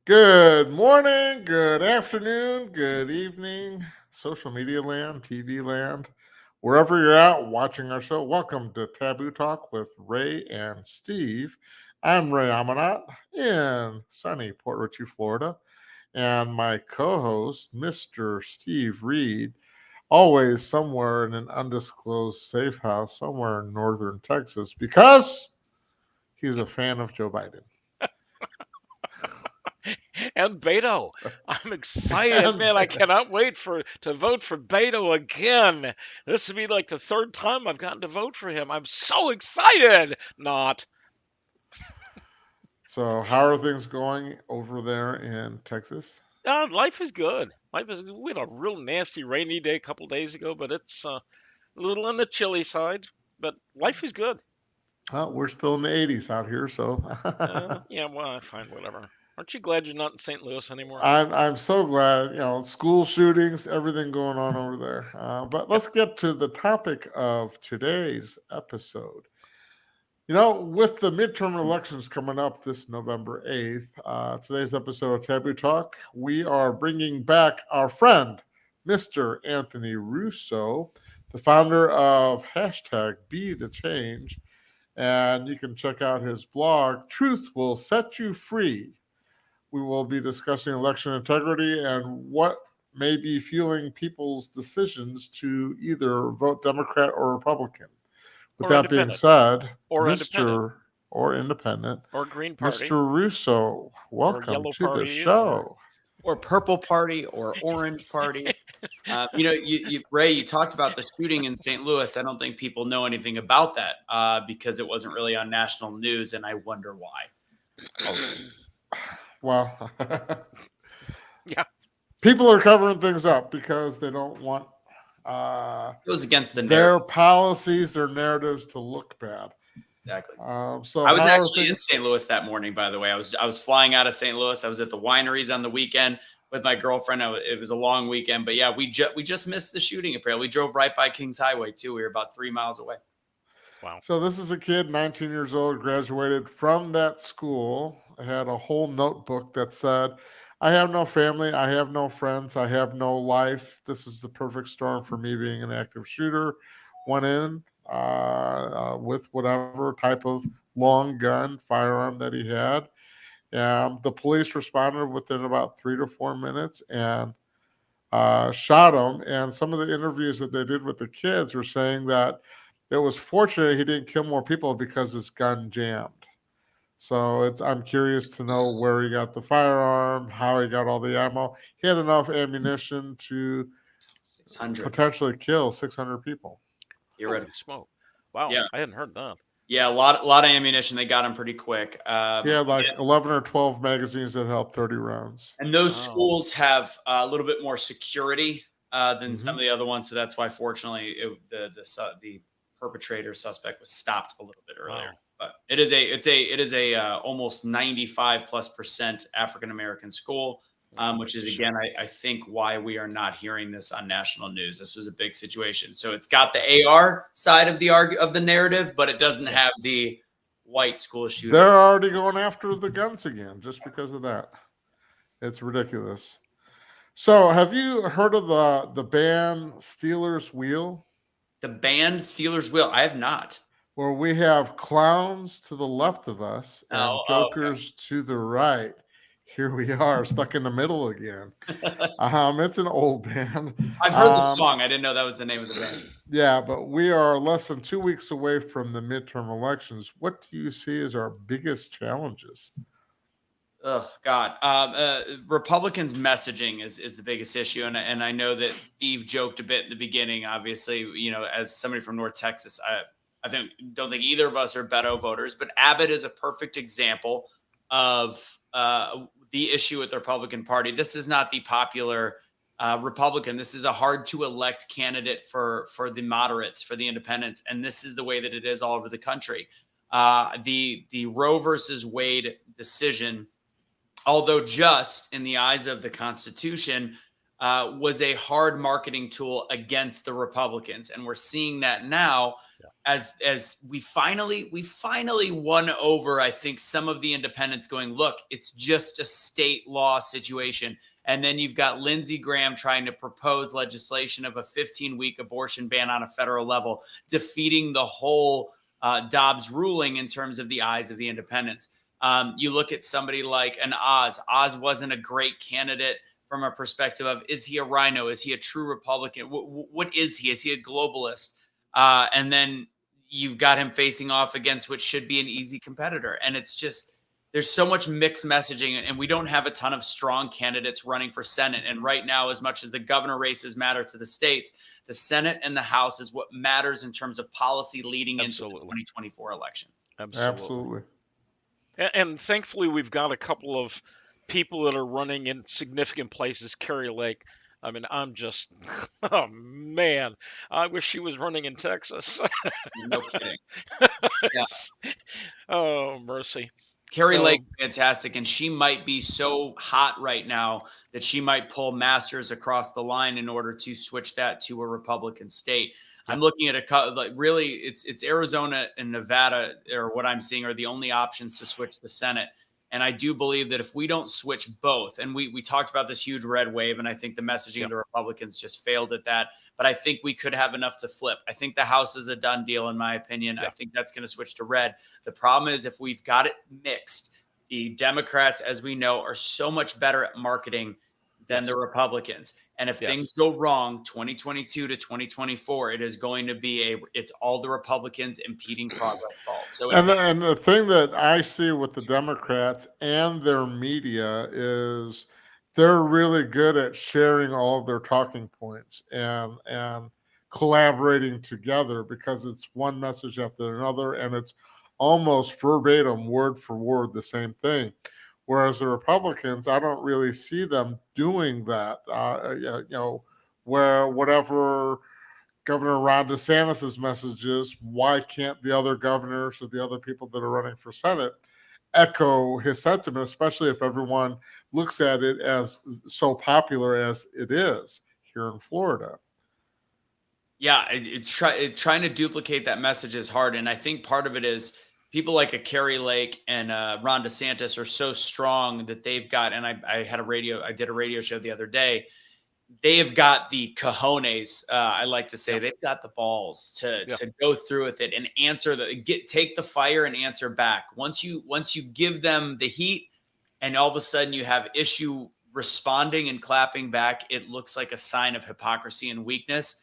Good morning, good afternoon, good evening, social media land, TV land, wherever you're at watching our show. Welcome to Taboo Talk with Ray and Steve. I'm Ray Amanat in sunny Port Richey, Florida, and my co host, Mr. Steve Reed, always somewhere in an undisclosed safe house somewhere in northern Texas because he's a fan of Joe Biden. And Beto. I'm excited, And man. I cannot wait to vote for Beto again. This will be like the third time I've gotten to vote for him. I'm so excited. Not. So, how are things going over there in Texas? Life is good. Life is. We had a real nasty rainy day a couple days ago, but it's a little on the chilly side. But life is good. Well, we're still in the 80s out here, so Yeah, well, I find whatever. Aren't you glad you're not in St. Louis anymore? I'm so glad. School shootings, everything going on over there. But let's get to the topic of today's episode. With the midterm elections coming up this November 8th, today's episode of Taboo Talk, we are bringing back our friend, Mr. Anthony Russo, the founder of hashtag Be the Change. And you can check out his blog, Truth Will Set You Free. We will be discussing election integrity and what may be fueling people's decisions to either vote Democrat or Republican. With Or that being independent. said, Or independent. Or independent, Or Green Party. Mr. Russo, Or welcome Yellow to the Party. Or show. Or purple party or orange party. Ray, you talked about the shooting in St. Louis. I don't think people know anything about that because it wasn't really on national news, and I wonder why. Well, Yeah. people are covering things up because they don't want It was against the their narrative. policies, their narratives to look bad. Exactly. So I was how are actually in things- St. Louis that morning, by the way. I was flying out of St. Louis. I was at the wineries on the weekend with my girlfriend. It was a long weekend, but yeah, we just missed the shooting. Apparently, we drove right by Kings Highway too. We were about 3 miles away. Wow. So this is a kid, 19 years old, graduated from that school. Had a whole notebook that said, "I have no family, I have no friends, I have no life. This is the perfect storm for me being an active shooter." Went in with whatever type of long gun firearm that he had. The police responded within about 3 to 4 minutes and shot him. And some of the interviews that they did with the kids were saying that it was fortunate he didn't kill more people because his gun jammed. So I'm curious to know where he got the firearm, how he got all the ammo. He had enough ammunition to 600. potentially kill 600 people. You're right. Holy smoke. Wow. Yeah. I hadn't heard that. Yeah, a lot of ammunition. They got him pretty quick. He had like 11 or 12 magazines that held 30 rounds. And those Wow. schools have a little bit more security than some of the other ones. So that's why, fortunately, the perpetrator suspect was stopped a little bit earlier. Wow. But it is a almost 95+% African American school, which is again I think why we are not hearing this on national news. This was a big situation. So it's got the AR side of the narrative, but it doesn't have the white school shooter. They're already going after the guns again just because of that. It's ridiculous. So, have you heard of the band Steelers Wheel? The band Steelers Wheel. I have not. Where we have clowns to the left of us and Okay. jokers to the right. Here we are, stuck in the middle again. It's an old band. I've heard the song. I didn't know that was the name of the band. Yeah, but we are less than 2 weeks away from the midterm elections. What do you see as our biggest challenges? Oh God, Republicans' messaging is the biggest issue, and I know that Steve joked a bit in the beginning. Obviously, as somebody from North Texas, I don't think either of us are Beto voters, but Abbott is a perfect example of the issue with the Republican Party. This is not the popular Republican. This is a hard to elect candidate for the moderates, for the independents, and this is the way that it is all over the country. The Roe versus Wade decision, although just in the eyes of the Constitution, was a hard marketing tool against the Republicans, and we're seeing that now as we finally won over, I think, some of the independents going, look, it's just a state law situation. And then you've got Lindsey Graham trying to propose legislation of a 15-week abortion ban on a federal level, defeating the whole Dobbs ruling in terms of the eyes of the independents. You look at somebody like an Oz. Oz wasn't a great candidate from a perspective of, is he a rhino? Is he a true Republican? What is he? Is he a globalist? And then you've got him facing off against what should be an easy competitor. And it's just, there's so much mixed messaging, and we don't have a ton of strong candidates running for Senate. And right now, as much as the governor races matter to the states, the Senate and the House is what matters in terms of policy leading into the 2024 election. Absolutely. And thankfully, we've got a couple of people that are running in significant places. Carrie Lake, I mean, I'm just, oh man, I wish she was running in Texas. No kidding. Yeah. Oh, mercy. Carrie Lake's fantastic, and she might be so hot right now that she might pull Masters across the line in order to switch that to a Republican state. I'm looking at really, it's Arizona and Nevada, or what I'm seeing, are the only options to switch the Senate. And I do believe that if we don't switch both, and we talked about this huge red wave, and I think the messaging of the Republicans just failed at that, but I think we could have enough to flip. I think the House is a done deal, in my opinion. I think that's going to switch to red. The problem is, if we've got it mixed, the Democrats, as we know, are so much better at marketing than the Republicans. And if things go wrong, 2022 to 2024, it is going to be it's all the Republicans impeding progress fault. So, and the thing that I see with the Democrats and their media is they're really good at sharing all of their talking points and collaborating together, because it's one message after another, and it's almost verbatim, word for word, the same thing. Whereas the Republicans, I don't really see them doing that. Where whatever Governor Ron DeSantis' message is, why can't the other governors or the other people that are running for Senate echo his sentiment, especially if everyone looks at it as so popular as it is here in Florida? Yeah, trying to duplicate that message is hard. And I think part of it is people like a Carrie Lake and Ron DeSantis are so strong that they've got, and I did a radio show the other day. They have got the cojones. I like to say they've got the balls to go through with it and answer take the fire and answer back. Once you give them the heat, and all of a sudden you have issue responding and clapping back, it looks like a sign of hypocrisy and weakness.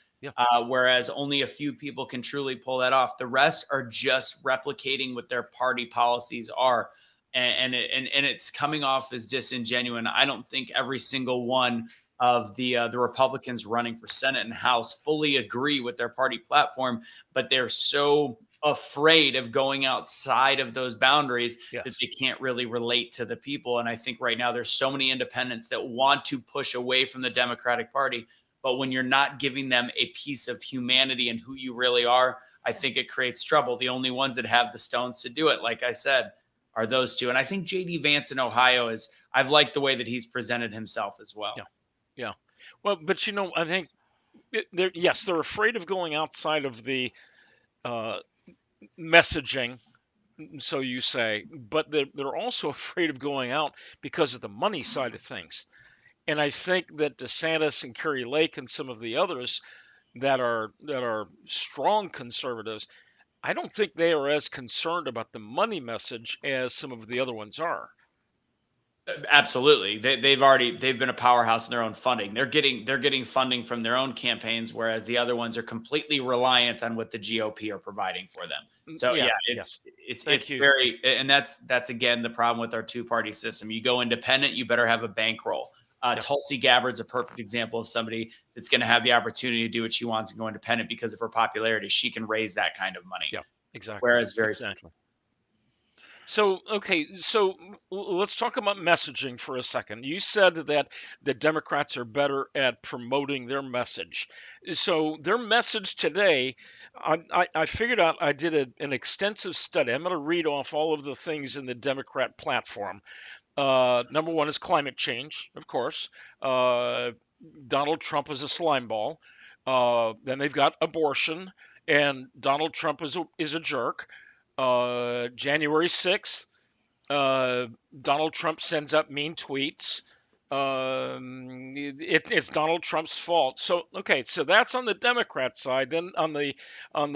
Whereas only a few people can truly pull that off. The rest are just replicating what their party policies are. And it's coming off as disingenuous. I don't think every single one of the Republicans running for Senate and House fully agree with their party platform, but they're so afraid of going outside of those boundaries that they can't really relate to the people. And I think right now there's so many independents that want to push away from the Democratic Party. But when you're not giving them a piece of humanity and who you really are, I think it creates trouble. The only ones that have the stones to do it, like I said, are those two. And I think J.D. Vance in Ohio I've liked the way that he's presented himself as well. Yeah. Well, but I think they're afraid of going outside of the messaging, so you say, but they're also afraid of going out because of the money side of things. And I think that DeSantis and Carrie Lake and some of the others that are strong conservatives, I don't think they are as concerned about the money message as some of the other ones are. Absolutely. They've been a powerhouse in their own funding. They're getting funding from their own campaigns, whereas the other ones are completely reliant on what the GOP are providing for them. So it's very, and that's again the problem with our two-party system. You go independent, you better have a bankroll. Tulsi Gabbard's a perfect example of somebody that's going to have the opportunity to do what she wants and go independent because of her popularity. She can raise that kind of money. Yeah, exactly. Whereas So let's talk about messaging for a second. You said that the Democrats are better at promoting their message. So their message today, I figured out, I did an extensive study. I'm going to read off all of the things in the Democrat platform. Number one is climate change, of course. Donald Trump is a slime ball. Then they've got abortion, and Donald Trump is a jerk. January 6th, Donald Trump sends up mean tweets. It's Donald Trump's fault. So okay, so that's on the Democrat side. Then on the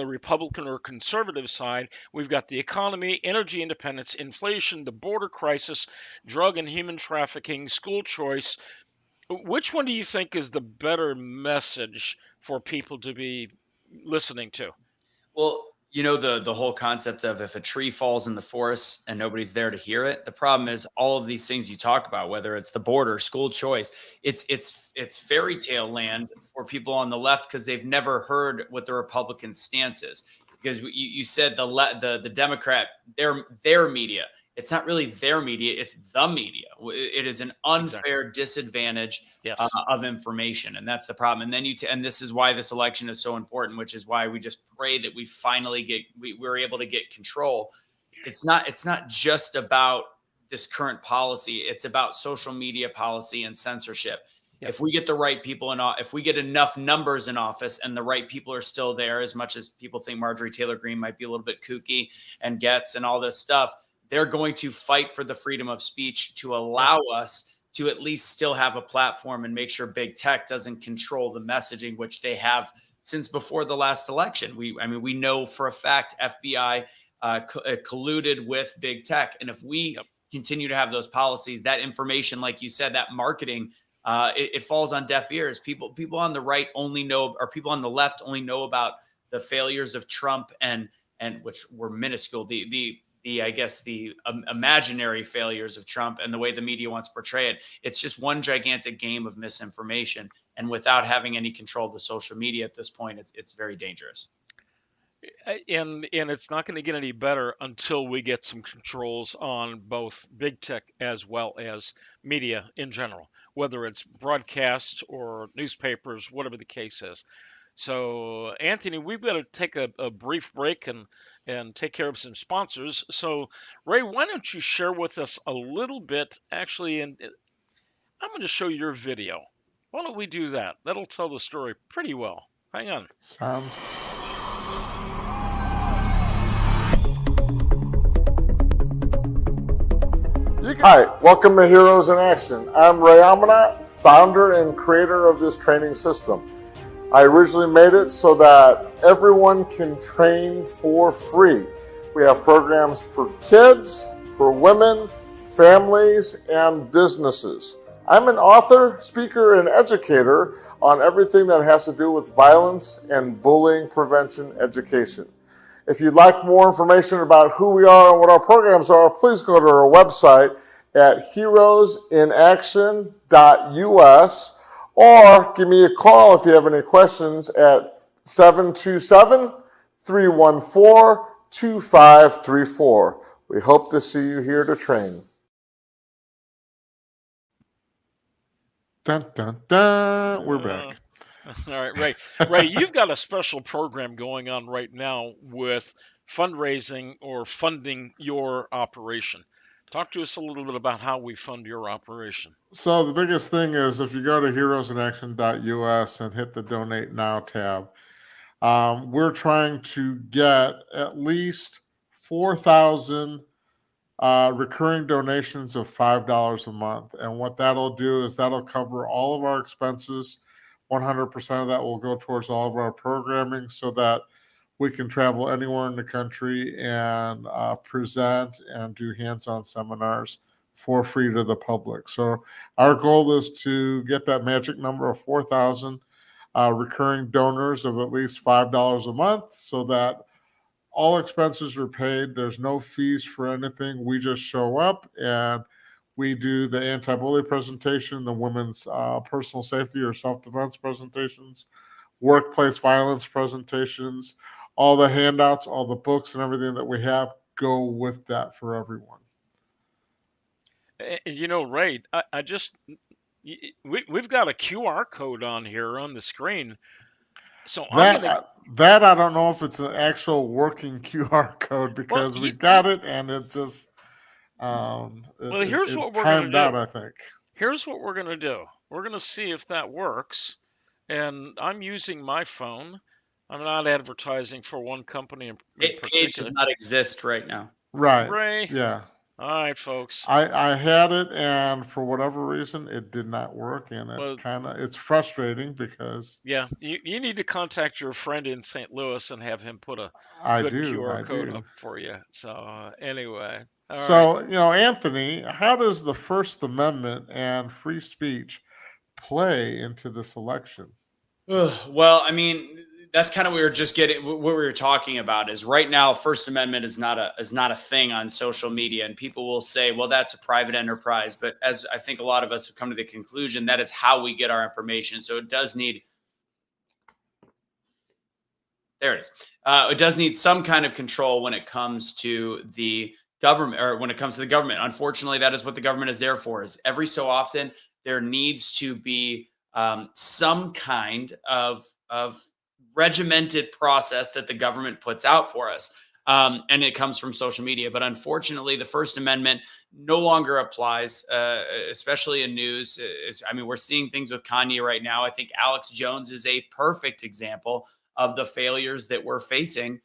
Republican or conservative side, we've got the economy, energy independence, inflation, the border crisis, drug and human trafficking, school choice. Which one do you think is the better message for people to be listening to? Well, the whole concept of if a tree falls in the forest and nobody's there to hear it. The problem is all of these things you talk about, whether it's the border, school choice, it's fairy tale land for people on the left because they've never heard what the Republican stance is. Because you said the Democrat, their media. It's not really their media; it's the media. It is an unfair disadvantage Yes. of information, and that's the problem. And then and this is why this election is so important, which is why we just pray that we finally we're able to get control. It's not just about this current policy; it's about social media policy and censorship. Yep. If we get the right people if we get enough numbers in office and the right people are still there, as much as people think Marjorie Taylor Greene might be a little bit kooky and gets and all this stuff, they're going to fight for the freedom of speech to allow us to at least still have a platform and make sure big tech doesn't control the messaging, which they have since before the last election. We know for a fact FBI colluded with big tech. And if we continue to have those policies, that information, like you said, that marketing, it falls on deaf ears. People on the right only know, or people on the left only know about the failures of Trump and which were minuscule. I guess the imaginary failures of Trump and the way the media wants to portray it. It's just one gigantic game of misinformation. And without having any control of the social media at this point, it's very dangerous. And it's not going to get any better until we get some controls on both big tech as well as media in general, whether it's broadcast or newspapers, whatever the case is. So, Anthony, we've got to take a brief break and take care of some sponsors. So, Ray, why don't you share with us a little bit, actually, and I'm going to show your video. Why don't we do that? That'll tell the story pretty well. Hang on. Sounds. Hi, welcome to Heroes in Action. I'm Ray Amanat, founder and creator of this training system. I originally made it so that everyone can train for free. We have programs for kids, for women, families, and businesses. I'm an author, speaker, and educator on everything that has to do with violence and bullying prevention education. If you'd like more information about who we are and what our programs are, please go to our website at heroesinaction.us. Or give me a call if you have any questions at 727-314-2534. We hope to see you here to train. Dun, dun, dun. We're back. All right, Ray. Ray, you've got a special program going on right now with fundraising or funding your operation. Talk to us a little bit about how we fund your operation. So the biggest thing is if you go to heroesinaction.us and hit the Donate Now tab, we're trying to get at least 4,000 recurring donations of $5 a month. And what that'll do is that'll cover all of our expenses. 100% of that will go towards all of our programming so that we can travel anywhere in the country and present and do hands-on seminars for free to the public. So our goal is to get that magic number of 4,000 recurring donors of at least $5 a month so that all expenses are paid. There's no fees for anything. We just show up and we do the anti-bully presentation, the women's personal safety or self-defense presentations, workplace violence presentations, all the handouts, all the books and everything that we have go with that for everyone. You know, Ray, we've got a QR code on here on the screen. So that I don't know if it's an actual working QR code because we got it and it just here's what we're timed gonna out, do. I think. Here's what we're gonna do. We're going to see if that works. And I'm using my phone. I'm not advertising for one company in Page does particular. not exist right now. Right. Ray, Yeah. all right, folks. I had it, and for whatever reason, it did not work, and Well, it's frustrating because yeah, you need to contact your friend in St. Louis and have him put a I good do, QR I code do. up for you. So anyway, all right. So, Anthony, how does the First Amendment and free speech play into this election? Well, I mean, that's kind of we were just getting what we were talking about is right now First Amendment is not a thing on social media, and people will say, well, that's a private enterprise. But as I think a lot of us have come to the conclusion, that is how we get our information. So it does need there it is. It does need some kind of control when it comes to the government or when it comes to the government. Unfortunately, that is what the government is there for. Is every so often there needs to be some kind of regimented process that the government puts out for us. And it comes from social media. But unfortunately, the First Amendment no longer applies, especially in news. I mean, we're seeing things with Kanye right now. I think Alex Jones is a perfect example of the failures that we're facing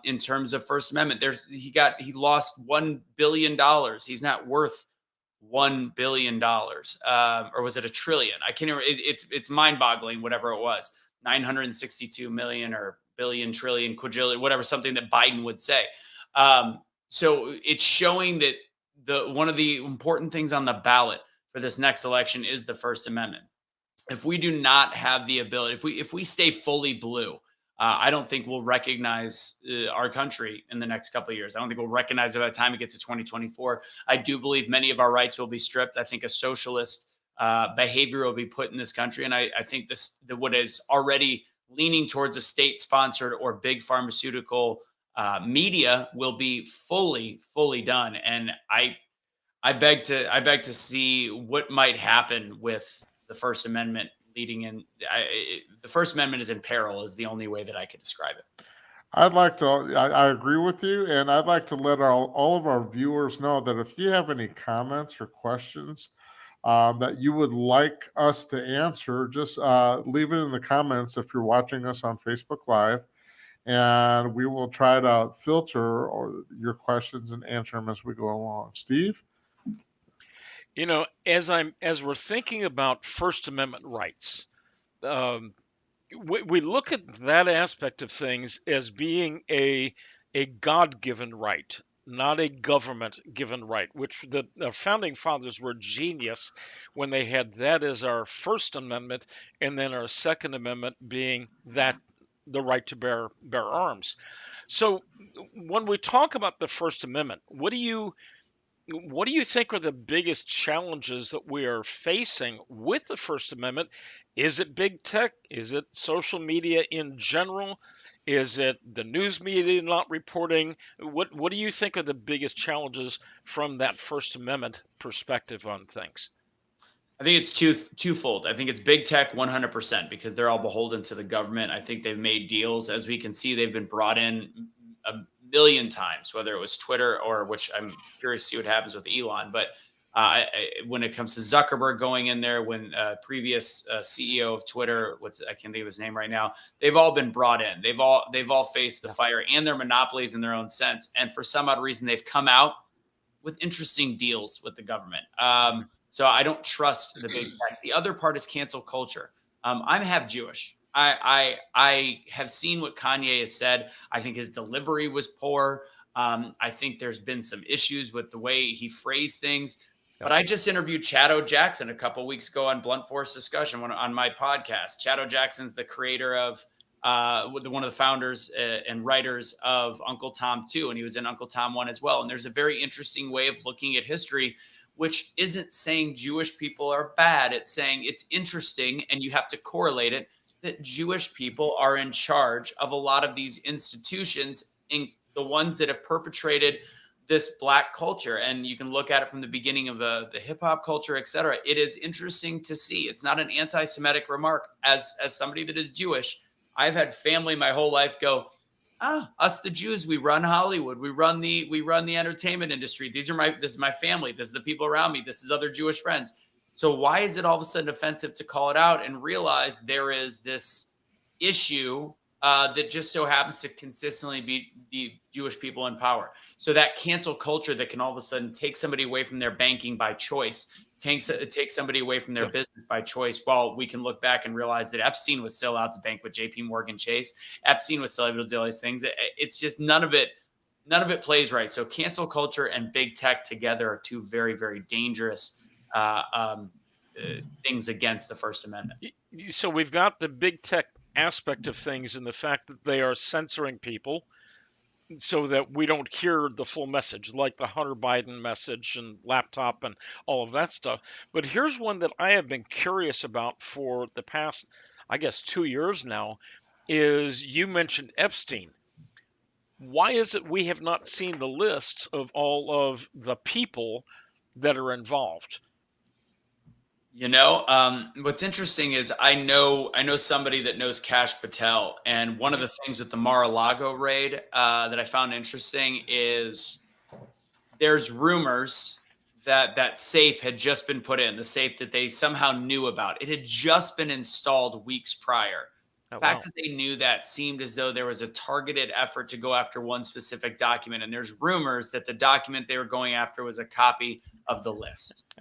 in terms of First Amendment. He lost $1 billion. He's not worth $1 billion, or was it a trillion? I can't remember. It's mind boggling. Whatever it was, 962 million or billion, trillion, quadrillion, whatever, something that Biden would say. So it's showing that one of the important things on the ballot for this next election is the First Amendment. If we do not have the ability, if we stay fully blue, I don't think we'll recognize our country in the next couple of years. I don't think we'll recognize it by the time it gets to 2024. I do believe many of our rights will be stripped. I think a socialist behavior will be put in this country, and I think what is already leaning towards a state-sponsored or big pharmaceutical media will be fully done. And I beg to see what might happen with the First Amendment leading in. The First Amendment is in peril is the only way that I could describe it. I agree with you, and I'd like to let all of our viewers know that if you have any comments or questions that you would like us to answer, just leave it in the comments if you're watching us on Facebook Live, and we will try to filter your questions and answer them as we go along. Steve? As we're thinking about First Amendment rights, um, we look at that aspect of things as being a God-given right, not a government-given right, which the founding fathers were genius when they had that as our First Amendment, and then our Second Amendment being that the right to bear arms. So when we talk about the First Amendment, what do you think are the biggest challenges that we are facing with the First Amendment? Is it big tech? Is it social media in general? Is it the news media not reporting? What do you think are the biggest challenges from that First Amendment perspective on things? I think it's twofold. I think it's big tech 100% because they're all beholden to the government. I think they've made deals. As we can see, they've been brought in a million times, whether it was Twitter or which I'm curious to see what happens with Elon. But when it comes to Zuckerberg going in there, when previous CEO of Twitter, I can't think of his name right now, they've all been brought in. They've all faced the fire and their monopolies in their own sense. And for some odd reason, they've come out with interesting deals with the government. So I don't trust the big tech. The other part is cancel culture. I'm half Jewish. I have seen what Kanye has said. I think his delivery was poor. I think there's been some issues with the way he phrased things. But I just interviewed Chad Jackson a couple of weeks ago on Blunt Force Discussion on my podcast. Chad Jackson's the creator of one of the founders and writers of Uncle Tom 2, and he was in Uncle Tom 1 as well. And there's a very interesting way of looking at history, which isn't saying Jewish people are bad. It's saying it's interesting, and you have to correlate it, that Jewish people are in charge of a lot of these institutions, in the ones that have perpetrated this Black culture. And you can look at it from the beginning of the hip hop culture, et cetera. It is interesting to see. It's not an anti-Semitic remark. As somebody that is Jewish, I've had family my whole life go, us the Jews, we run Hollywood, we run the entertainment industry. This is my family. This is the people around me. This is other Jewish friends. So why is it all of a sudden offensive to call it out and realize there is this issue that just so happens to consistently be Jewish people in power? So that cancel culture that can all of a sudden take somebody away from their banking by choice, take somebody away from their business by choice. While we can look back and realize that Epstein was still out to bank with JP Morgan Chase. Epstein was still able to do all these things. It's just none of it plays right. So cancel culture and big tech together are two very, very dangerous things against the First Amendment. So we've got the big tech aspect of things and the fact that they are censoring people so that we don't hear the full message, like the Hunter Biden message and laptop and all of that stuff. But here's one that I have been curious about for the past, I guess, 2 years now, is you mentioned Epstein. Why is it we have not seen the list of all of the people that are involved? What's interesting is I know somebody that knows Kash Patel, and one of the things with the Mar-a-Lago raid that I found interesting is there's rumors that safe had just been put in, the safe that they somehow knew about. It had just been installed weeks prior. The fact that they knew that seemed as though there was a targeted effort to go after one specific document, and there's rumors that the document they were going after was a copy of the list.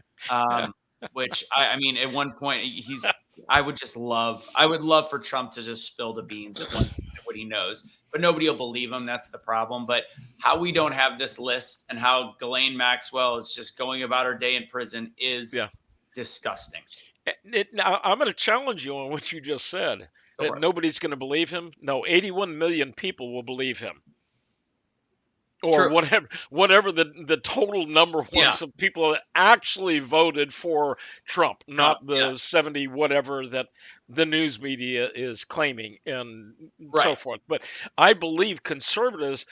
Which I mean, at one point I would love for Trump to just spill the beans at what he knows, but nobody will believe him. That's the problem. But how we don't have this list and how Ghislaine Maxwell is just going about her day in prison is disgusting. Now, I'm going to challenge you on what you just said. That nobody's going to believe him. No, 81 million people will believe him. Or whatever the total number was of people that actually voted for Trump, not the 70 whatever that the news media is claiming and so forth. But I believe conservatives,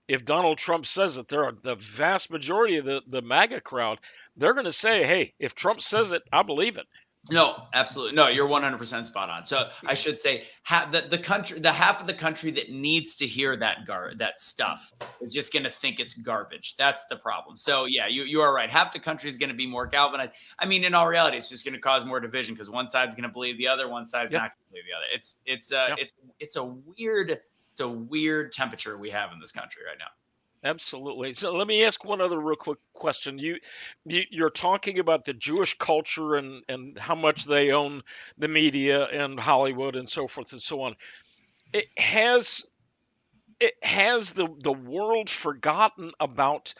if Donald Trump says that there are the vast majority of the MAGA crowd, they're going to say, hey, if Trump says it, I believe it. No, absolutely. No, you're 100% spot on. So I should say the half of the country that needs to hear that stuff is just going to think it's garbage. That's the problem. So yeah, you are right. Half the country is going to be more galvanized. I mean, in all reality, it's just going to cause more division because one side's going to believe the other, one side's not going to believe the other. It's a weird temperature we have in this country right now. Absolutely. So let me ask one other real quick question. You're talking about the Jewish culture and how much they own the media and Hollywood and so forth and so on. Has the world forgotten about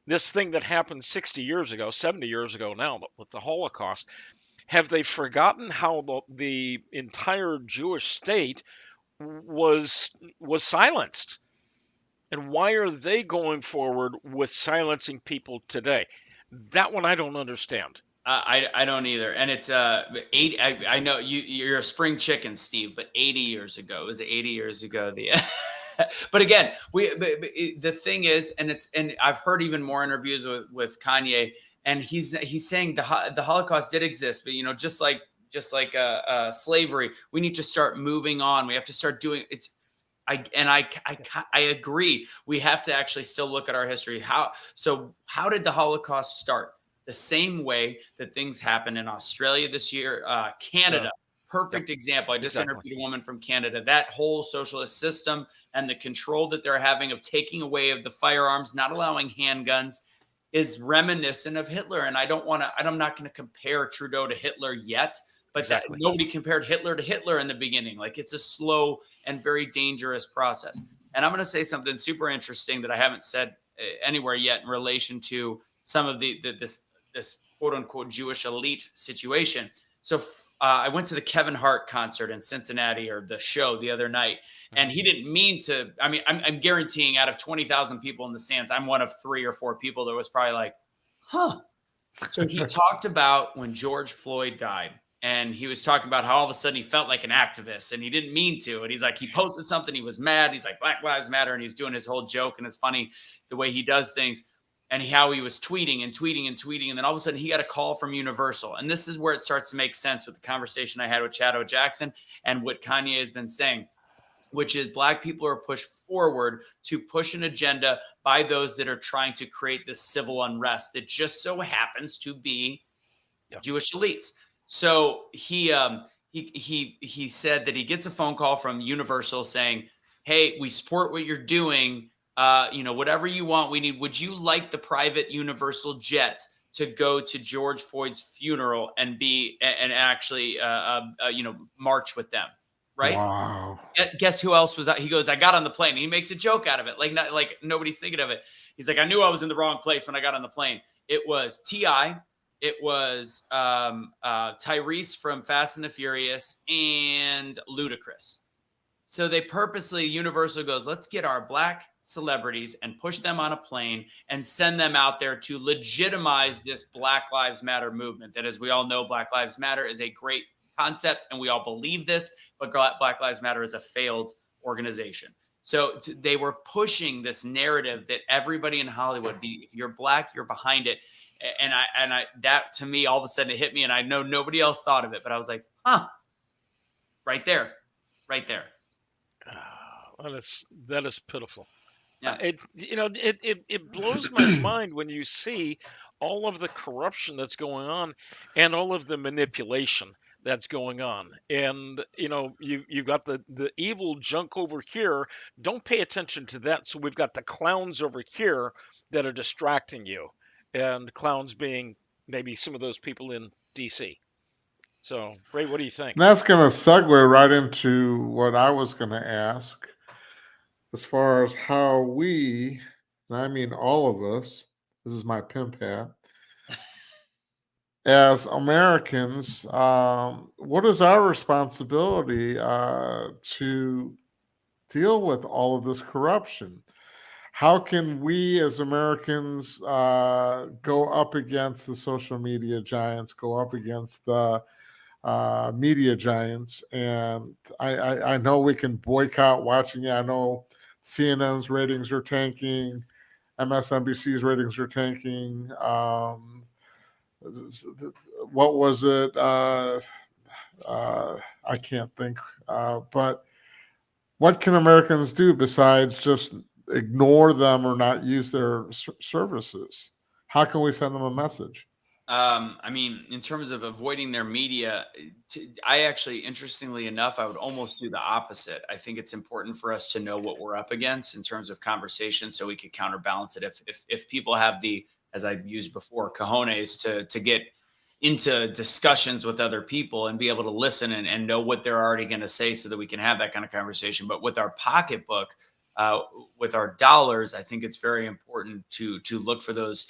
this thing that happened 60 years ago, 70 years ago now with the Holocaust? Have they forgotten how the entire Jewish state was silenced? And why are they going forward with silencing people today? That one I don't understand. I don't either. And it's 80. I know you're a spring chicken, Steve, but 80 years ago, it was 80 years ago. But again, the thing is, and I've heard even more interviews with Kanye, and he's saying the Holocaust did exist, but just like slavery, we need to start moving on. We have to start doing it's. I agree. We have to actually still look at our history. How did the Holocaust start? The same way that things happened in Australia this year, Canada, perfect example. I just interviewed a woman from Canada. That whole socialist system and the control that they're having of taking away of the firearms, not allowing handguns, is reminiscent of Hitler. And I'm not going to compare Trudeau to Hitler yet. But nobody compared Hitler to Hitler in the beginning. Like, it's a slow and very dangerous process. And I'm going to say something super interesting that I haven't said anywhere yet in relation to some of this quote unquote Jewish elite situation. So I went to the Kevin Hart concert in Cincinnati, or the show, the other night, and he didn't mean to. I mean, I'm guaranteeing out of 20,000 people in the stands, I'm one of 3 or 4 people that was probably like, huh. So he talked about when George Floyd died. And he was talking about how all of a sudden he felt like an activist and he didn't mean to. And he's like, he posted something, he was mad. He's like, Black Lives Matter. And he's doing his whole joke. And it's funny the way he does things and how he was tweeting and tweeting and tweeting. And then all of a sudden he got a call from Universal. And this is where it starts to make sense with the conversation I had with Chad Jackson and what Kanye has been saying, which is Black people are pushed forward to push an agenda by those that are trying to create this civil unrest that just so happens to be Jewish elites. So he said that he gets a phone call from Universal saying, "Hey, we support what you're doing. Whatever you want, we need. Would you like the private Universal jet to go to George Floyd's funeral and actually march with them?" Right? Wow. Guess who else was out? He goes, "I got on the plane." He makes a joke out of it, like nobody's thinking of it. He's like, "I knew I was in the wrong place when I got on the plane." It was Ti, it was Tyrese from Fast and the Furious, and Ludacris. So they purposely, Universal goes, let's get our black celebrities and push them on a plane and send them out there to legitimize this Black Lives Matter movement. That, as we all know, Black Lives Matter is a great concept and we all believe this, but Black Lives Matter is a failed organization. So they were pushing this narrative that everybody in Hollywood, if you're black, you're behind it. And I that to me, all of a sudden it hit me, and I know nobody else thought of it, but I was like, right there. That is pitiful. Yeah. It blows my mind when you see all of the corruption that's going on and all of the manipulation that's going on. And you've got the evil junk over here. Don't pay attention to that. So we've got the clowns over here that are distracting you, and clowns being maybe some of those people in DC. So, Ray, what do you think? That's going to segue right into what I was going to ask, as far as how we, and I mean all of us, this is my pimp hat, as Americans, what is our responsibility to deal with all of this corruption? How can we as Americans go up against the social media giants, go up against the media giants? And I know we can boycott watching it. I know CNN's ratings are tanking, MSNBC's ratings are tanking. What was it? I can't think. But what can Americans do besides just ignore them or not use their services? How can we send them a message? I mean, in terms of avoiding their media, I actually, interestingly enough, I would almost do the opposite. I think it's important for us to know what we're up against in terms of conversation, so we could counterbalance it. If people have the, as I've used before, cojones to get into discussions with other people and be able to listen and know what they're already going to say, so that we can have that kind of conversation. But with our pocketbook, with our dollars, I think it's very important to look for those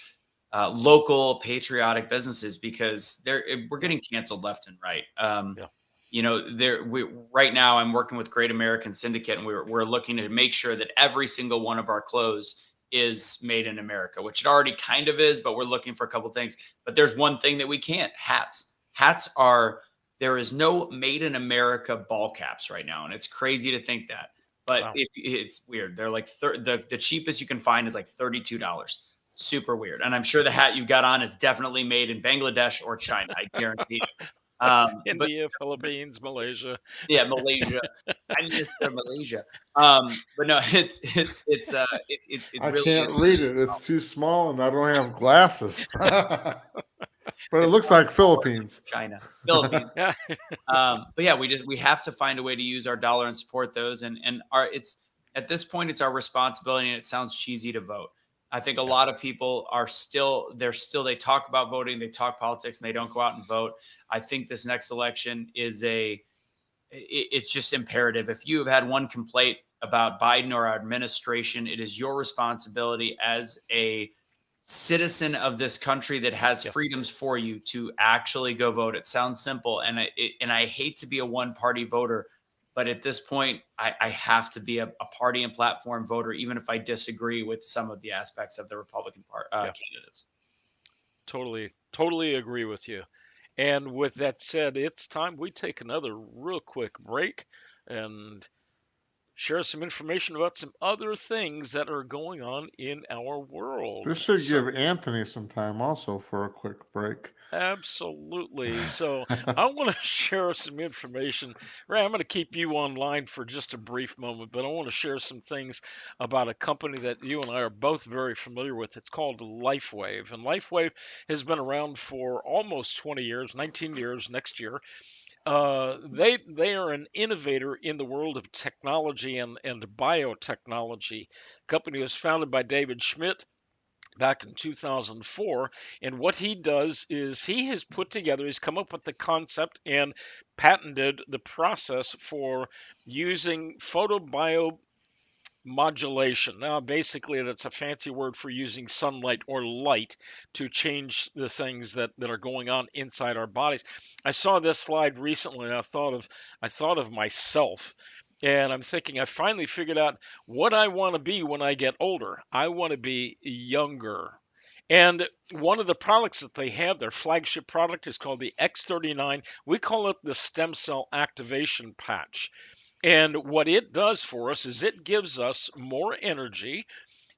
local patriotic businesses, because we're getting canceled left and right. Right now I'm working with Great American Syndicate, and we're looking to make sure that every single one of our clothes is made in America, which it already kind of is, but we're looking for a couple things. But there's one thing that we can't: hats. There is no made in America ball caps right now, and it's crazy to think that. But wow. It's weird. They're like the cheapest you can find is like $32. Super weird. And I'm sure the hat you've got on is definitely made in Bangladesh or China. I guarantee you. India, Philippines, Malaysia. Yeah, Malaysia. I miss Malaysia. But no, it's I really, can't read it. It's too small, and I don't have glasses. But it looks like Philippines. China. Philippines. But yeah, we have to find a way to use our dollar and support those. And it's at this point, it's our responsibility, and it sounds cheesy to vote. I think a lot of people they talk about voting, they talk politics, and they don't go out and vote. I think this next election it's just imperative. If you have had one complaint about Biden or our administration, it is your responsibility as a citizen of this country that has freedoms for you to actually go vote. It sounds simple, and I hate to be a one-party voter, but at this point, I have to be a party and platform voter, even if I disagree with some of the aspects of the Republican candidates. Totally agree with you. And with that said, it's time we take another real quick break and share some information about some other things that are going on in our world. This should So, give Anthony some time also for a quick break. absolutely. So I want to share some information. Ray, I'm going to keep you online for just a brief moment, but I want to share some things about a company that you and I are both very familiar with. It's called LifeWave. And LifeWave has been around for almost 20 years, 19 years next year. They are an innovator in the world of technology and biotechnology. The company was founded by David Schmidt back in 2004. And what he does is he has put together, he's come up with the concept and patented the process for using photobiomodulation. Now, basically, that's a fancy word for using sunlight or light to change the things that are going on inside our bodies. I saw this slide recently, and I thought of myself. And I'm thinking, I finally figured out what I want to be when I get older. I want to be younger. And one of the products that they have, their flagship product, is called the X39. We call it the stem cell activation patch. And what it does for us is it gives us more energy.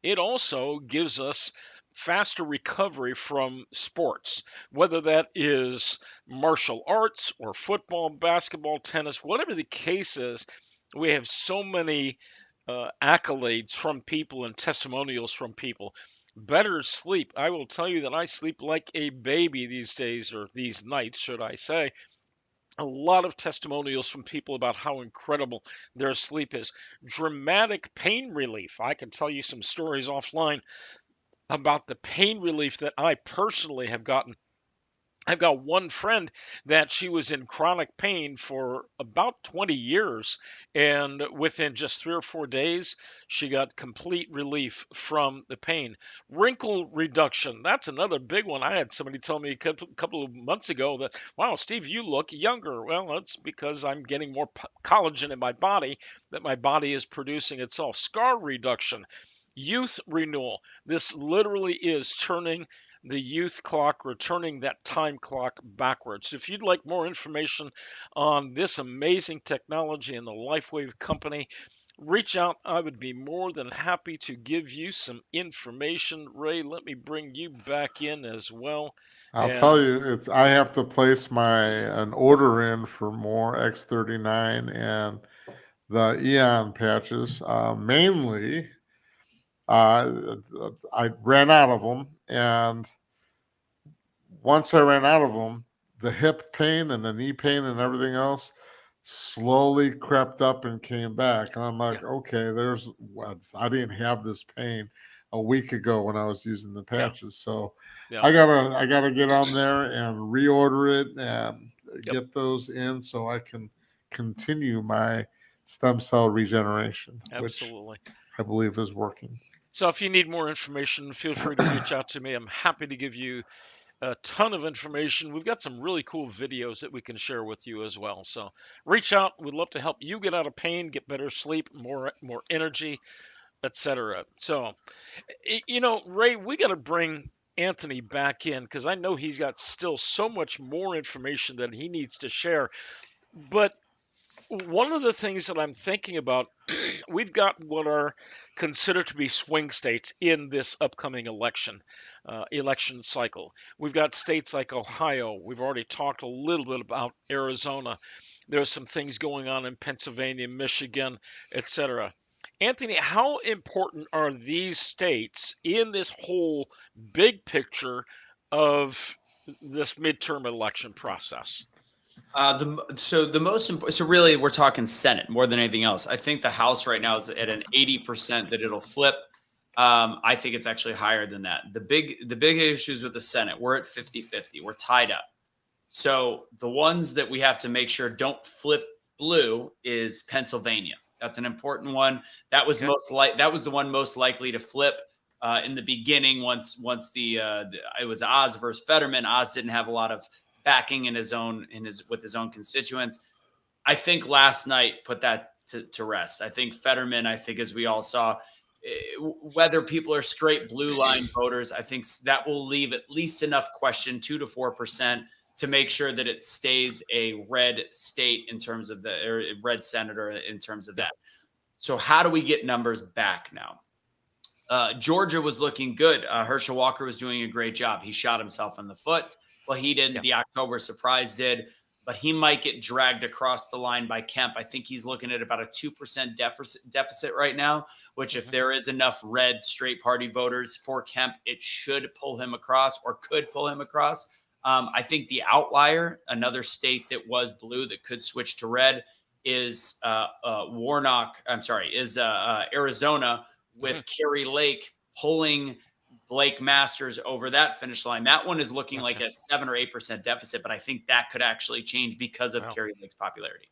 It also gives us faster recovery from sports, whether that is martial arts or football, basketball, tennis, whatever the case is. We have so many accolades from people and testimonials from people. Better sleep. I will tell you that I sleep like a baby these days, or these nights, should I say. A lot of testimonials from people about how incredible their sleep is. Dramatic pain relief. I can tell you some stories offline about the pain relief that I personally have gotten. I've got one friend that she was in chronic pain for about 20 years, and within just 3 or 4 days, she got complete relief from the pain. Wrinkle reduction, that's another big one. I had somebody tell me a couple of months ago that, wow, Steve, you look younger. Well, that's because I'm getting more collagen in my body that my body is producing itself. Scar reduction, youth renewal. This literally is turning the youth clock, returning that time clock backwards. If you'd like more information on this amazing technology and the LifeWave company, reach out. I would be more than happy to give you some information. Ray, let me bring you back in as well. I'll tell And you, I have to place an order in for more X39 and the Eon patches. Mainly, I ran out of them, and once I ran out of them, the hip pain and the knee pain and everything else slowly crept up and came back. And I'm yeah, like, okay, there's what I didn't have this pain a week ago when I was using the yeah, patches. So yeah, I gotta get on there and reorder it and yep, get those in so I can continue my stem cell regeneration, which absolutely. I believe is working. So if you need more information, feel free to reach out to me. I'm happy to give you a ton of information. We've got some really cool videos that we can share with you as well. So reach out. We'd love to help you get out of pain, get better sleep, more energy, etc. So, Ray, we got to bring Anthony back in because I know he's got still so much more information that he needs to share. But one of the things that I'm thinking about, we've got what are considered to be swing states in this upcoming election cycle. We've got states like Ohio. We've already talked a little bit about Arizona. There's some things going on in Pennsylvania, Michigan, etc. Anthony, how important are these states in this whole big picture of this midterm election process? So really we're talking Senate more than anything else. I think the House right now is at an 80% that it'll flip. I think it's actually higher than that. The big issues with the Senate, we're at 50-50. We're tied up. So the ones that we have to make sure don't flip blue is Pennsylvania. That's an important one. That was Okay. that was the one most likely to flip in the beginning. Once it was Oz versus Fetterman. Oz didn't have a lot of backing with his own constituents. I think last night put that to rest. I think Fetterman, as we all saw, whether people are straight blue line voters, I think that will leave at least enough question, 2 to 4%, to make sure that it stays a red state in terms of red senator in terms of Yeah. that. So how do we get numbers back now? Georgia was looking good. Herschel Walker was doing a great job. He shot himself in the foot. Well, he didn't. Yeah. The October surprise did, but he might get dragged across the line by Kemp. I think he's looking at about a 2% deficit right now, which if there is enough red straight party voters for Kemp, it should pull him across or could pull him across. I think the outlier, another state that was blue that could switch to red, is Arizona, with Kerry Lake pulling Blake Masters over that finish line. That one is looking like a 7 or 8% deficit, but I think that could actually change because of Kerry Lake's popularity.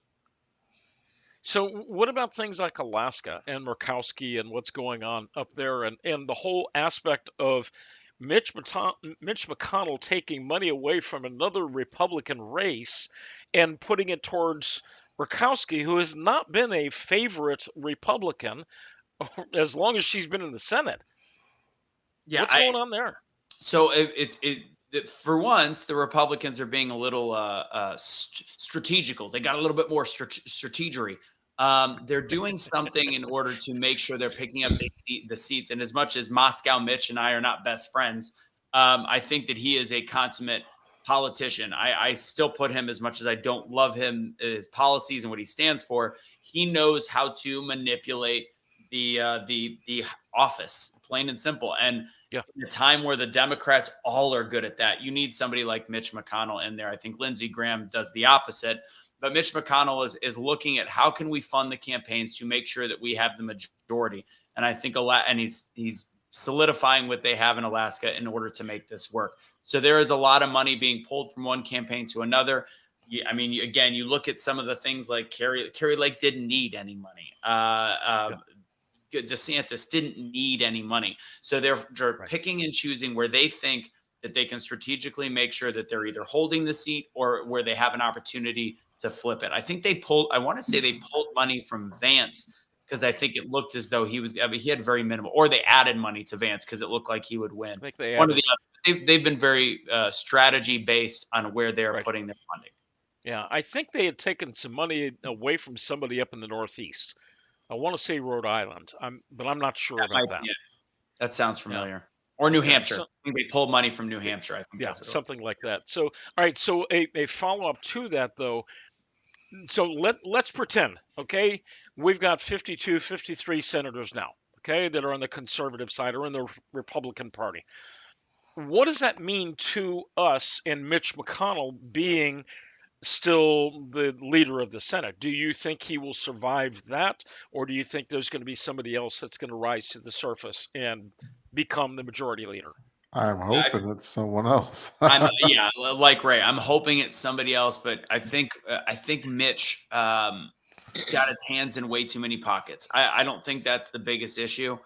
So what about things like Alaska and Murkowski and what's going on up there, and the whole aspect of Mitch McConnell taking money away from another Republican race and putting it towards Murkowski, who has not been a favorite Republican as long as she's been in the Senate. Yeah, what's going on there? So for once, the Republicans are being a little strategical. They got a little bit more strategery. They're doing something in order to make sure they're picking up the seats. And as much as Moscow Mitch and I are not best friends, I think that he is a consummate politician. I still put him, as much as I don't love him, his policies and what he stands for. He knows how to manipulate the office, plain and simple. And in a time where the Democrats all are good at that, you need somebody like Mitch McConnell in there. I think Lindsey Graham does the opposite, but Mitch McConnell is looking at how can we fund the campaigns to make sure that we have the majority. And I think he's solidifying what they have in Alaska in order to make this work. So there is a lot of money being pulled from one campaign to another. I mean, again, you look at some of the things like Kerry Lake didn't need any money. DeSantis didn't need any money. So they're picking and choosing where they think that they can strategically make sure that they're either holding the seat or where they have an opportunity to flip it. I think they pulled money from Vance because I think it looked as though he had very minimal, or they added money to Vance because it looked like he would win. I think they One of the other. They've been very strategy based on where they're putting their funding. Yeah, I think they had taken some money away from somebody up in the Northeast. I want to say Rhode Island, but I'm not sure about that. Yeah. That sounds familiar. Yeah. Or New Hampshire. So, I think they pulled money from New Hampshire. I think that's something like that. So, all right. So a follow-up to that, though. So let's pretend, okay, we've got 52, 53 senators now, okay, that are on the conservative side or in the Republican Party. What does that mean to us and Mitch McConnell being still the leader of the Senate? Do you think he will survive that, or do you think there's going to be somebody else that's going to rise to the surface and become the majority leader? I'm hoping it's someone else. Like Ray, I'm hoping it's somebody else, but I think Mitch got his hands in way too many pockets. I don't think that's the biggest issue.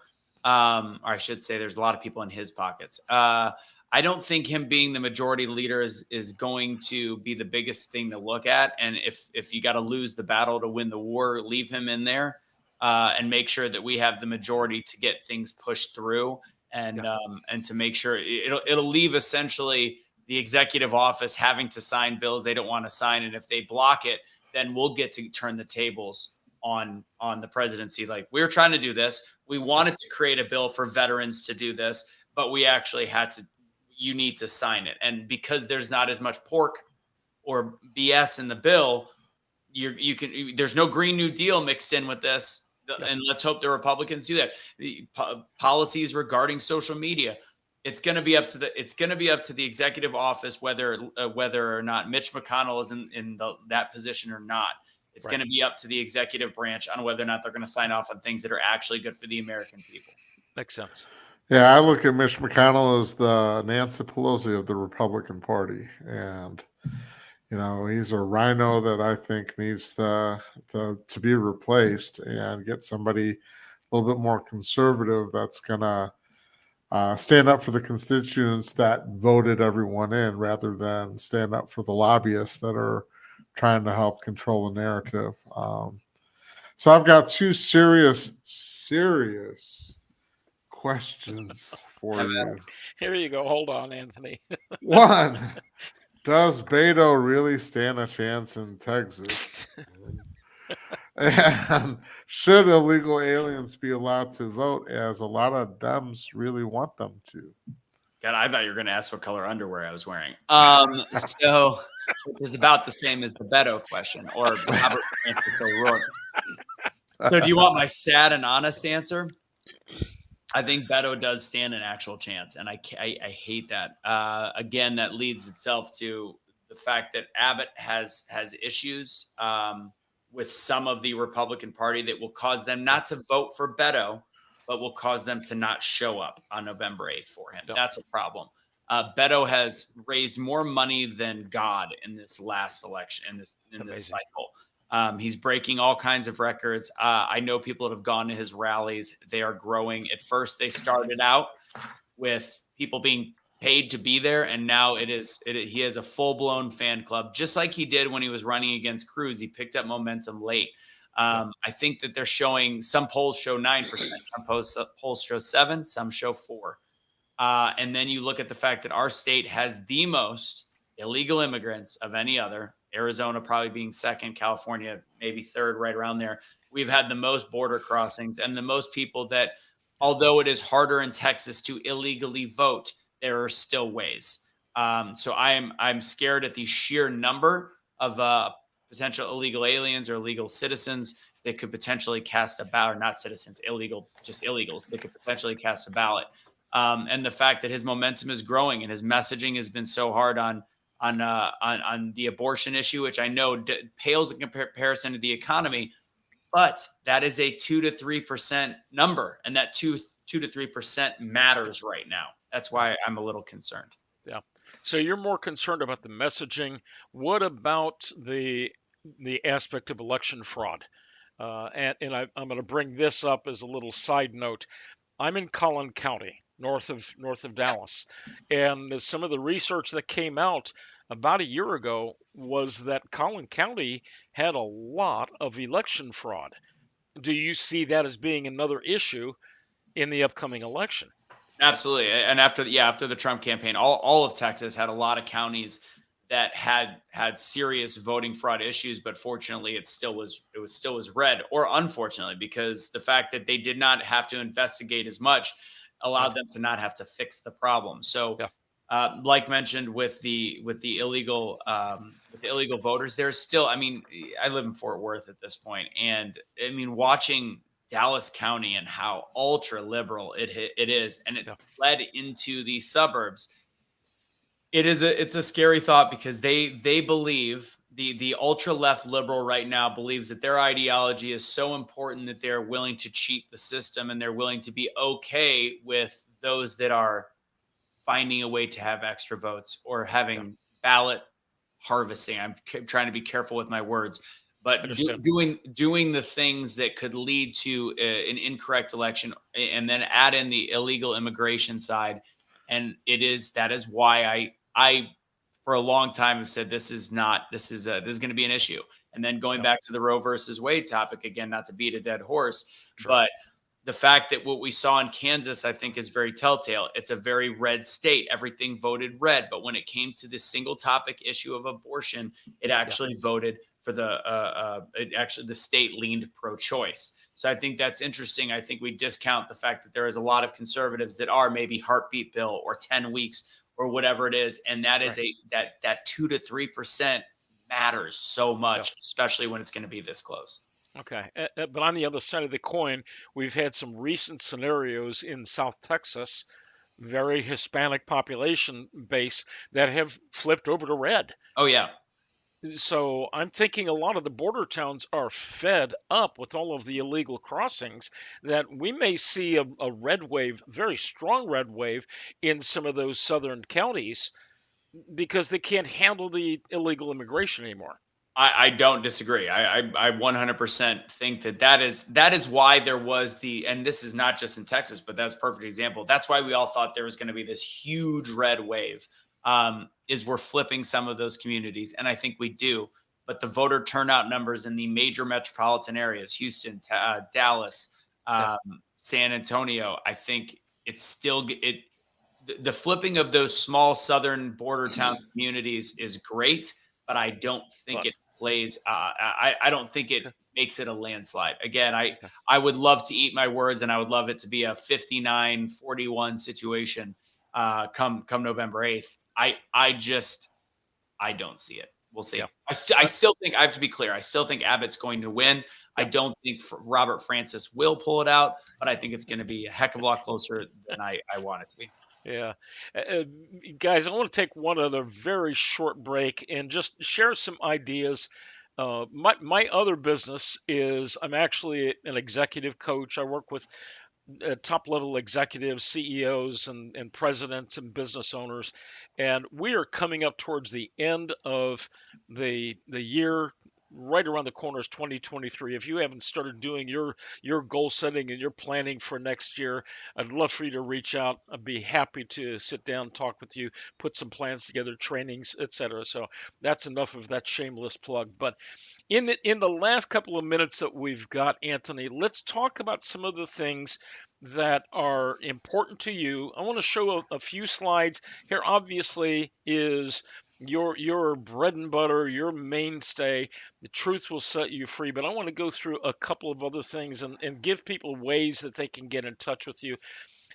Or I should say there's a lot of people in his pockets. I don't think him being the majority leader is going to be the biggest thing to look at. And if you got to lose the battle to win the war, leave him in there and make sure that we have the majority to get things pushed through and to make sure it'll leave essentially the executive office having to sign bills they don't want to sign. And if they block it, then we'll get to turn the tables on the presidency. Like, we're trying to do this. We wanted to create a bill for veterans to do this, but we actually you need to sign it. And because there's not as much pork or BS in the bill, there's no Green New Deal mixed in with this. And let's hope the Republicans do that. The policies regarding social media, it's going to be up to the executive office whether or not Mitch McConnell is in that position or not. It's going to be up to the executive branch on whether or not they're going to sign off on things that are actually good for the American people. Makes sense. Yeah, I look at Mitch McConnell as the Nancy Pelosi of the Republican Party, and he's a rhino that I think needs to be replaced and get somebody a little bit more conservative that's gonna stand up for the constituents that voted everyone in, rather than stand up for the lobbyists that are trying to help control the narrative. So I've got two serious questions for you. Here you go. Hold on, Anthony. One, does Beto really stand a chance in Texas? And should illegal aliens be allowed to vote, as a lot of Dems really want them to? God, I thought you were going to ask what color underwear I was wearing. So it's about the same as the Beto question or Robert Francis O'Rourke. So do you want my sad and honest answer? I think Beto does stand an actual chance, and I hate that. Again, that leads itself to the fact that Abbott has issues with some of the Republican Party that will cause them not to vote for Beto, but will cause them to not show up on November 8th for him. That's a problem. Beto has raised more money than God in this last election, in this cycle. He's breaking all kinds of records. I know people that have gone to his rallies. They are growing. At first, they started out with people being paid to be there, and now he has a full-blown fan club, just like he did when he was running against Cruz. He picked up momentum late. I think that they're showing, some polls show 9%, some polls show 7%, some show 4%. And then you look at the fact that our state has the most illegal immigrants of any other. Arizona probably being second, California maybe third, right around there. We've had the most border crossings and the most people that, although it is harder in Texas to illegally vote, there are still ways. So I'm scared at the sheer number of potential illegal aliens or illegal citizens that could potentially cast a ballot, or not citizens, illegal, just illegals that could potentially cast a ballot. And the fact that his momentum is growing and his messaging has been so hard on the abortion issue, which I know pales in comparison to the economy, but that is a 2 to 3% number, and that 2 to 3% matters right now. That's why I'm a little concerned. Yeah. So you're more concerned about the messaging. What about the aspect of election fraud? I'm going to bring this up as a little side note. I'm in Collin County, north of Dallas, and some of the research that came out about a year ago was that Collin County had a lot of election fraud. Do you see that as being another issue in the upcoming election? Absolutely. And after the Trump campaign, all of Texas had a lot of counties that had serious voting fraud issues, but fortunately it was still red, or unfortunately, because the fact that they did not have to investigate as much allowed them to not have to fix the problem. So like mentioned with the illegal voters, there's still, I mean, I live in Fort Worth at this point, and I mean, watching Dallas County and how ultra liberal it is, and it's led into the suburbs. It's a scary thought, because they believe, the ultra left liberal right now believes that their ideology is so important that they're willing to cheat the system, and they're willing to be okay with those that are finding a way to have extra votes or having ballot harvesting. I'm trying to be careful with my words, but doing the things that could lead to an incorrect election, and then add in the illegal immigration side. And that is why I for a long time have said this is going to be an issue. And then going back to the Roe versus Wade topic again, not to beat a dead horse, but the fact that what we saw in Kansas, I think, is very telltale. It's a very red state. Everything voted red. But when it came to the single topic issue of abortion, it actually voted for the state leaned pro-choice. So I think that's interesting. I think we discount the fact that there is a lot of conservatives that are maybe heartbeat bill or 10 weeks or whatever it is. And that is that 2 to 3% matters so much, especially when it's going to be this close. Okay. But on the other side of the coin, we've had some recent scenarios in South Texas, very Hispanic population base, that have flipped over to red. Oh, yeah. So I'm thinking a lot of the border towns are fed up with all of the illegal crossings, that we may see a red wave, very strong red wave, in some of those southern counties, because they can't handle the illegal immigration anymore. I don't disagree. I 100% think that is why there was and this is not just in Texas, but that's a perfect example. That's why we all thought there was going to be this huge red wave, is we're flipping some of those communities. And I think we do, but the voter turnout numbers in the major metropolitan areas, Houston, Dallas, San Antonio, I think it's still, the flipping of those small southern border town communities is great, but I don't think it plays. I don't think it makes it a landslide. Again, I would love to eat my words, and I would love it to be a 59-41 situation come November 8th. I don't see it. We'll see. Yeah. I still think, I have to be clear, I still think Abbott's going to win. I don't think Robert Francis will pull it out, but I think it's going to be a heck of a lot closer than I want it to be. Yeah. Guys, I want to take one other very short break and just share some ideas. My other business is I'm actually an executive coach. I work with top level executives, CEOs, and presidents and business owners. And we are coming up towards the end of the year. Right around the corner is 2023. If you haven't started doing your goal setting and your planning for next year, I'd love for you to reach out. I'd be happy to sit down, talk with you, put some plans together, trainings, etc. So that's enough of that shameless plug. But in the last couple of minutes that we've got, Anthony, let's talk about some of the things that are important to you. I want to show a few slides here. Obviously, is your bread and butter, your mainstay. The truth will set you free. But I want to go through a couple of other things and give people ways that they can get in touch with you.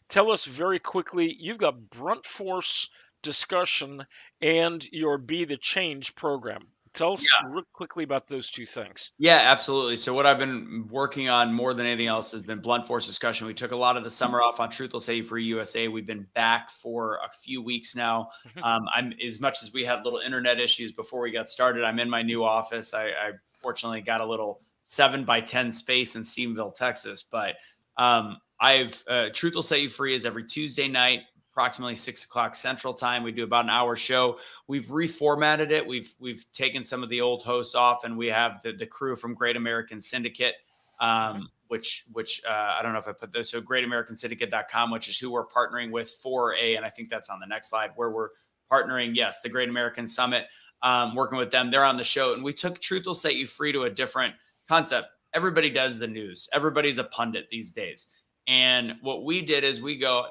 Tell us very quickly. You've got Brunt Force Discussion and your Be the Change program. Tell us real quickly about those two things. Yeah, absolutely. So what I've been working on more than anything else has been Blunt Force Discussion. We took a lot of the summer off on Truth Will Set You Free USA. We've been back for a few weeks now. I'm, as much as we had little internet issues before we got started, I'm in my new office. I fortunately got a little 7x10 space in Stephenville, Texas. But Truth Will Set You Free is every Tuesday night, approximately 6 o'clock Central Time. We do about an hour show. We've reformatted it. We've taken some of the old hosts off, and we have the crew from Great American Syndicate, which I don't know if I put this. So GreatAmericanSyndicate.com, which is who we're partnering with for and I think that's on the next slide, where we're partnering. Yes, the Great American Summit, working with them. They're on the show, and we took Truth Will Set You Free to a different concept. Everybody does the news. Everybody's a pundit these days. And what we did is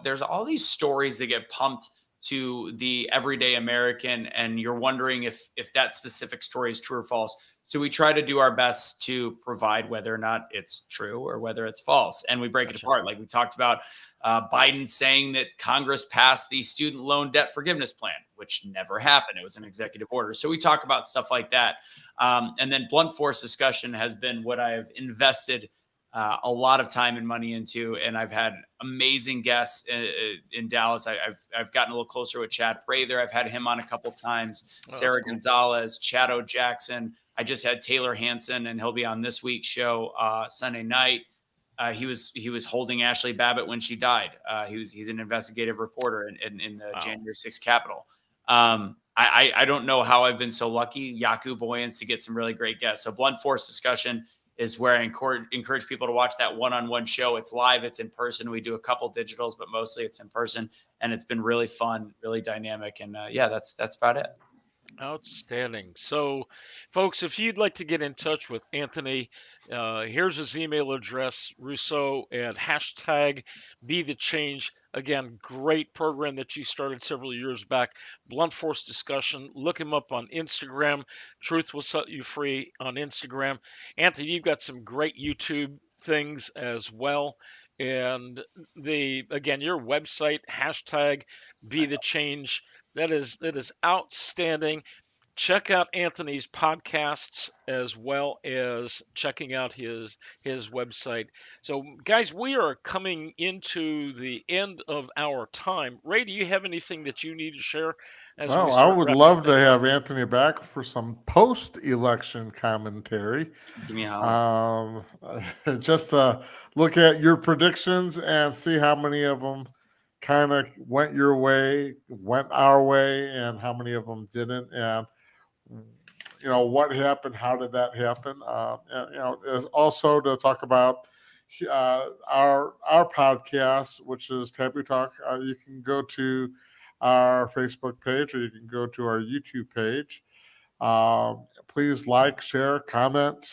there's all these stories that get pumped to the everyday American, and you're wondering if that specific story is true or false. So we try to do our best to provide whether or not it's true or whether it's false. And we break it apart. Like we talked about Biden saying that Congress passed the student loan debt forgiveness plan, which never happened. It was an executive order. So we talk about stuff like that. And then Blunt Force Discussion has been what I have invested a lot of time and money into, and I've had amazing guests in Dallas. I've gotten a little closer with Chad Prather. I've had him on a couple times. Sarah Gonzalez, Chado Jackson. I just had Taylor Hansen, and he'll be on this week's show Sunday night. He was holding Ashley Babbitt when she died. He's an investigative reporter in the January 6th Capitol. I don't know how I've been so lucky, Yaku Boyens, to get some really great guests. So Blunt Force Discussion is where I encourage people to watch that one-on-one show. It's live, it's in person. We do a couple digitals, but mostly it's in person, and it's been really fun, really dynamic. And that's about it. Outstanding. So, folks, if you'd like to get in touch with Anthony, here's his email address, Russo at hashtag Be the Change. Again, great program that you started several years back. Blunt Force Discussion. Look him up on Instagram. Truth Will Set You Free on Instagram. Anthony, you've got some great YouTube things as well. And your website, hashtag Be the Change. That is outstanding. Check out Anthony's podcasts as well as checking out his website. So, guys, we are coming into the end of our time. Ray, do you have anything that you need to share? Well, I would love to have Anthony back for some post-election commentary. Give me a holler. Just to look at your predictions and see how many of them kind of went your way, went our way, and how many of them didn't, and what happened, how did that happen, and also to talk about our podcast, which is Taboo Talk. You can go to our Facebook page, or you can go to our YouTube page. Please like, share, comment,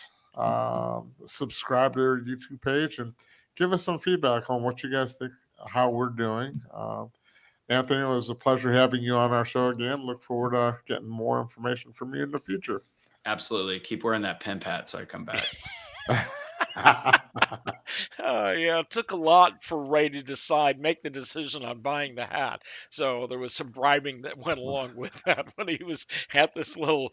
subscribe to our YouTube page, and give us some feedback on what you guys think, how we're doing. Anthony, it was a pleasure having you on our show again. Look forward to getting more information from you in the future. Absolutely. Keep wearing that pimp hat so I come back. Yeah, it took a lot for Ray to make the decision on buying the hat. So there was some bribing that went along with that when he was at this little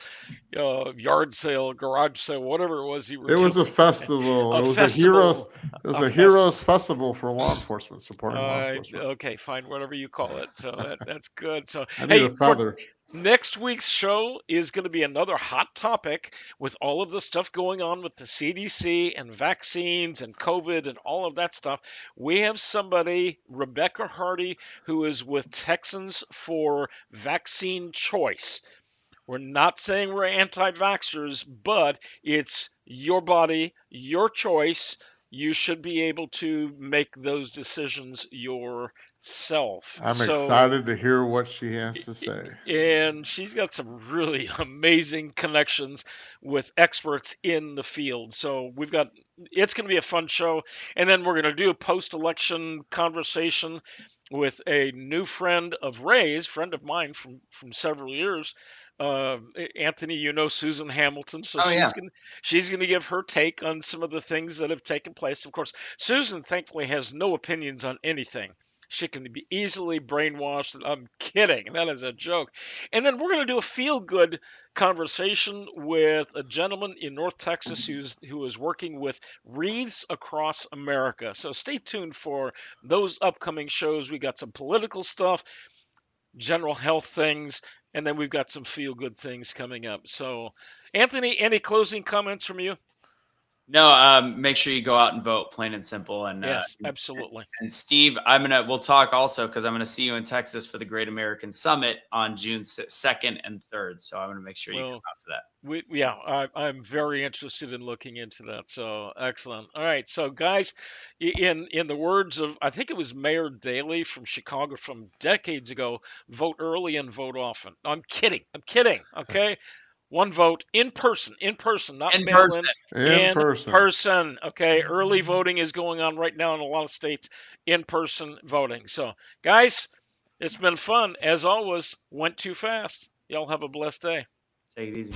yard sale, garage sale, whatever it was you were It was a doing. festival. A It was a heroes. festival. It was A a heroes festival. festival for law enforcement, supporting law enforcement. Okay, fine, whatever you call it. So that's good. So I need hey, a for feather. next week's show is going to be another hot topic with all of the stuff going on with the CDC and vaccines and COVID and all of that stuff. We have somebody, Rebecca Hardy, who is with Texans for Vaccine Choice. We're not saying we're anti vaxxers, but it's your body, your choice. You should be able to make those decisions yourself. I'm So, excited to hear what she has to say. and she's got some really amazing connections with experts in the field. So it's going to be a fun show. And then we're going to do a post-election conversation with a new friend of Ray's, friend of mine from several years. Anthony, you know Susan Hamilton, so Oh yeah. she's gonna give her take on some of the things that have taken place. Of course, Susan thankfully has no opinions on anything. She can be easily brainwashed. I'm kidding. That is a joke. And then we're going to do a feel good conversation with a gentleman in North Texas who is working with Wreaths Across America. So stay tuned for those upcoming shows. We got some political stuff, general health things, and then we've got some feel good things coming up. So, Anthony, any closing comments from you? No, make sure you go out and vote, plain and simple. And Yes, absolutely. And Steve, we'll talk also because I'm gonna see you in Texas for the Great American Summit on June 2nd and 3rd. So I'm gonna make sure you come out to that. I'm very interested in looking into that. So excellent. All right, so guys, in the words of I think it was Mayor Daley from Chicago from decades ago, vote early and vote often. I'm kidding. I'm kidding. Okay. One vote in person, not In mail person. In in person. person. Okay, early voting is going on right now in a lot of states, in person voting. So, guys, it's been fun. As always, went too fast. Y'all have a blessed day. Take it easy.